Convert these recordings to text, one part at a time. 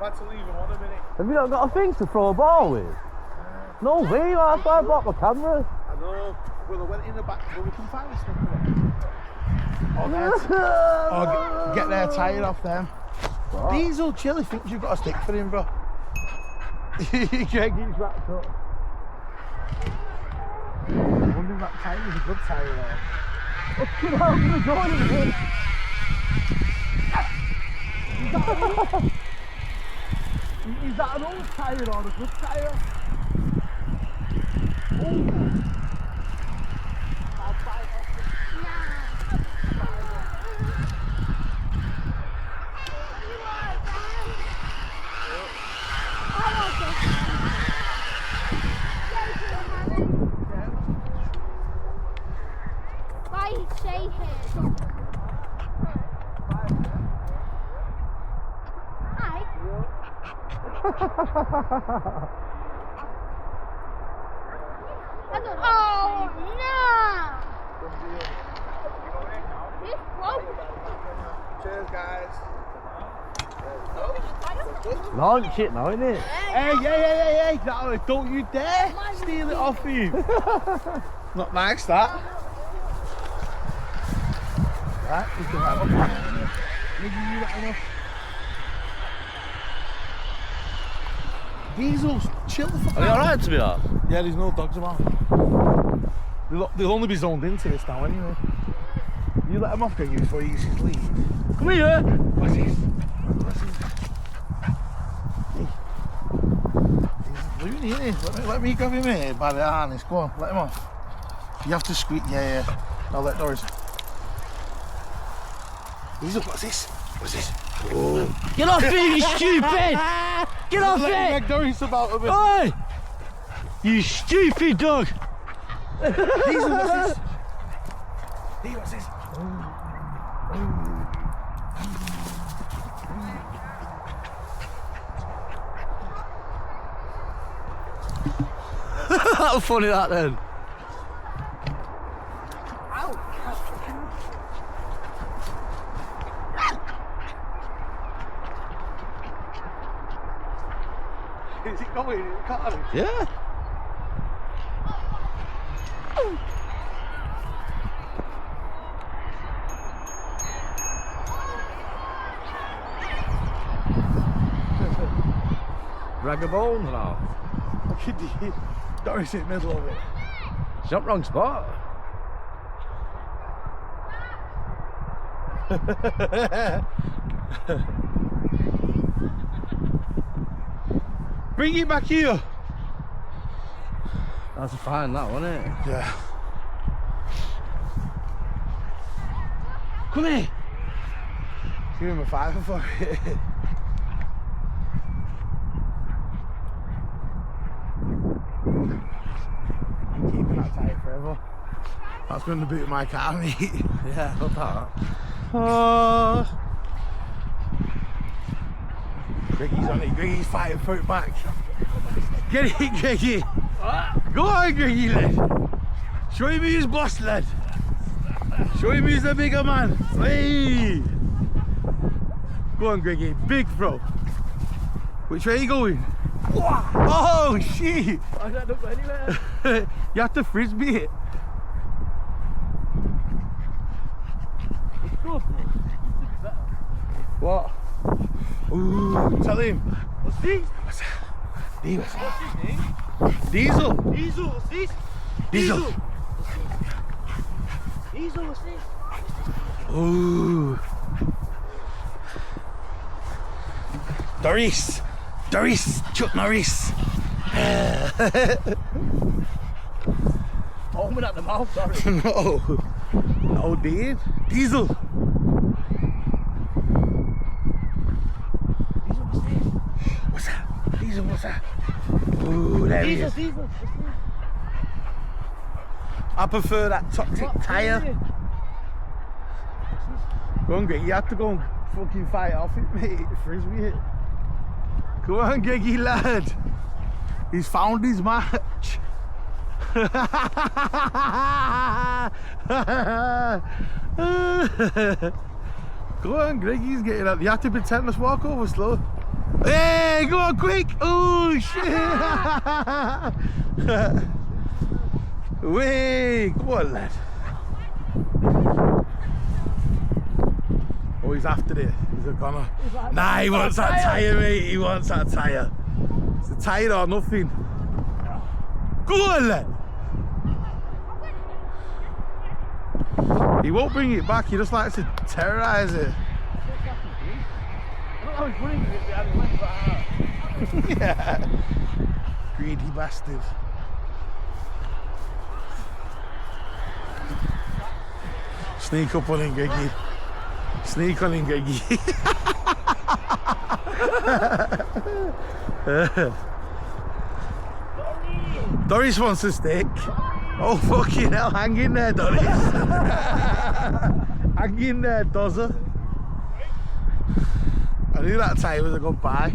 I've had to leave him on a minute. Have you not got a thing to throw a ball with? No way, that's why I bought my camera. I know. Well, I went in the back, but we can find this thing. Oh, get their tyre off them. What? Diesel Chili thinks you've got a stick for him, bro. Greg, he's wrapped up. I'm wondering if that tyre is a good tyre there. Fucking hell, I'm gonna go in here. Is that an old tyre or a good tyre? Oh. I'll buy it off the... Why stay here? Hi. Oh no! Cheers, guys. Launch it now, innit? Hey, no, don't you dare steal it off you. Not nice, that. Right, we can have it. Maybe you that enough. Diesels, chill the fuck out. Are you alright to be honest? Yeah, there's no dogs around. They'll only be zoned into this now anyway. You let them off, can you, before he uses his lead? Come here! What's this? What's this? He's loony, isn't he? Let me grab him here by the harness. Go on, let him off. You have to squeak, yeah. I'll let Doris. He's up, what's this? What's this? Oh. Get off me, you stupid! Get off Let it! Doris about a bit. Oi! You stupid dog! Diesel, what's this? Hey, what's this? How funny that then? Is it going? Is it cutting? Yeah. Rag of bones now. Look at the Doris in the middle of it. She's not wrong spot. Bring it back here. That's fine, that wasn't it? Yeah. Come here. Give him a fiver for it. I'm keeping that tyre forever. That's going to boot my car, mate. Yeah, got that. Oh. Greggy's on it. Greggy's fighting for it back. Get it, Greggy. Go on, Greggy, lad. Show him who's boss, lad. Show him who's the bigger man. Hey. Go on, Greggy. Big bro. Which way are you going? Oh, shit. I don't go anywhere. You have to frisbee it. It's good, but What? Ooh, tell him. what's this? What's that? Diesel. What's his name? Diesel. Diesel, what's this? Diesel. Diesel, what's this? Ooh. Doris, Chuck Norris. Open at the mouth, sorry. No, Dave. Diesel. What's that? Diesel, what's that? Ooh, there he is. Diesel. I prefer that toxic tyre. Go on, Greg, you have to go and fucking fight off it, mate. Frisbee it. Come on, Greggy lad. He's found his match. Go on, Greggy's getting up. You have to pretend to walk over slow. Hey, go on, quick! Oh shit! Wait, come on, lad. Oh, he's after it. He's a goner. Nah, he wants that tyre, mate. He wants that tyre. It's a tyre or nothing. Go on, lad. He won't bring it back. He just likes to terrorise it. Yeah. Greedy bastard. Sneak up on him, Greggy. Sneak on him, Greggy. Doris wants a stick. Oh fucking hell, hang in there, Doris. Hang in there, Dozzer. I knew that tyre was a good buy.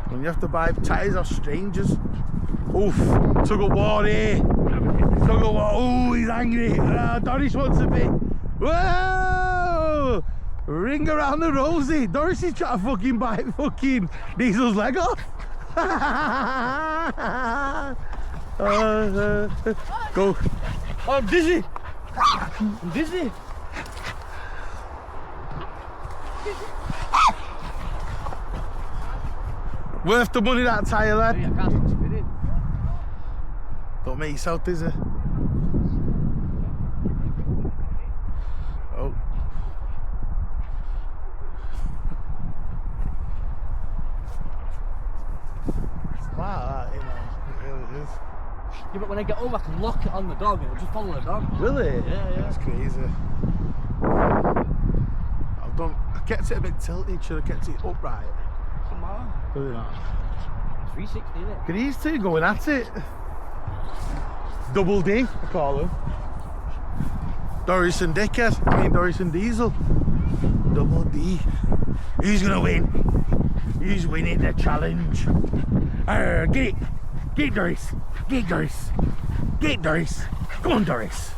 When you have to buy tyres off strangers. Oof, tug of war here. Tug of war. Oh, he's angry. Doris wants a bit. Whoa! Ring around the rosy. Doris is trying to fucking bite fucking Diesel's leg off. Go. Oh, I'm dizzy. I'm dizzy. Worth the money, that tyre, lad. I can't spin it. Don't make yourself dizzy. Oh. Smart, that, you know. It really is. Yeah, but when I get home, I can lock it on the dog and it'll just follow the dog. Will it? Yeah, yeah. That's crazy. I kept it a bit tilted, should have kept it upright. Come on. Really not. 360, isn't it? Look at these two going at it. Double D, I call them. Doris and Dickhead, I mean Doris and Diesel. Double D. Who's gonna win? Who's winning the challenge? Get it! Get Doris! Get Doris! Get Doris! Come on, Doris!